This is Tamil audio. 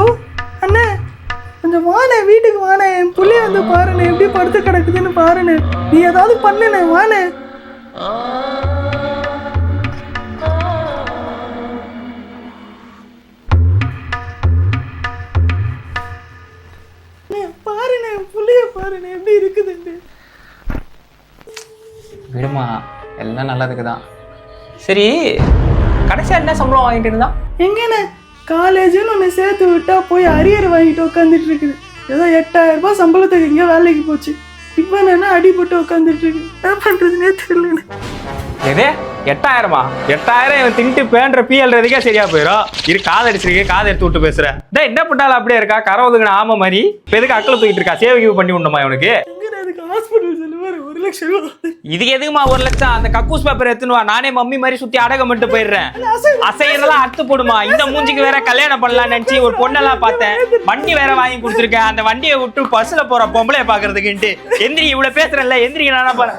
ஹலோ அண்ணே, கொஞ்சம் வாண்ணே, வீட்டுக்கு வாண்ணே. என் புள்ளைய வந்து பாருண்ணே, எப்படி படுத்து கிடக்குதுன்னு பாருண்ணே. நீ ஏதாவது பண்ணுண்ணே, வாண்ணே. பாருண்ணே, என் புள்ளைய பாருண்ணே, எப்படி இருக்குதுன்னு. விடுமா, எல்லாம் நல்லதுக்கு தான். சரி, கடைசியாக என்ன சம்பளம் வாங்கிட்டு இருந்தா? எங்கண்ணே, காலேஜுன்னு ஒன்று சேர்த்து விட்டா போய் அரியர் வாங்கிட்டு உட்காந்துட்டு இருக்குது. ஏதோ 8000 ரூபாய் சம்பளத்துக்கு எங்கேயோ வேலைக்கு போச்சு. இப்போ என்ன அடிபட்டு உட்காந்துட்டு இருக்கு. என்ன பண்ணுறதுனே தெரியலண்ணே. எதே 8000மா? 8000 இவன் தின்ட்டு பேன்ற பீல்றதுக்கே சரியா போயிடும். இரு, காது அடிச்சிருக்கே, காது எடுத்து விட்டு பேசுறேன். என்ன பண்ணாலும் அப்படியே இருக்கா, கரை ஒதுங்கின ஆமை மாதிரி. இப்போ எதுக்கு அக்கலை தூக்கிட்டு இருக்கா? சேவை பண்ணி விடணுமா இவனுக்கு? அதுக்கு ஹாஸ்பிட்டல் செலவு 1 லட்சம் ரூபா. இதுக்கு எதுக்குமா 1 லட்சம்? அந்த கக்கூஸ் பேப்பர் எடுத்துன்னு வா, நானே மம்மி மாதிரி சுத்தி அடகம் மட்டும் போயிடுறேன். அசையெல்லாம் அறுத்து போடுமா. இந்த மூஞ்சிக்கு வேற கல்யாணம் பண்ணலாம் நினைச்சு ஒரு பொண்ணெல்லாம் பார்த்தேன். வண்டி வேற வாங்கி கொடுத்துருக்கேன். அந்த வண்டியை விட்டு பஸ்ல போற பொம்பளைய பாக்குறதுக்குன்ட்டு. எந்திரி, இவ்வளவு பேசுறேன்ல, எந்திரிக்க நானா பாரு.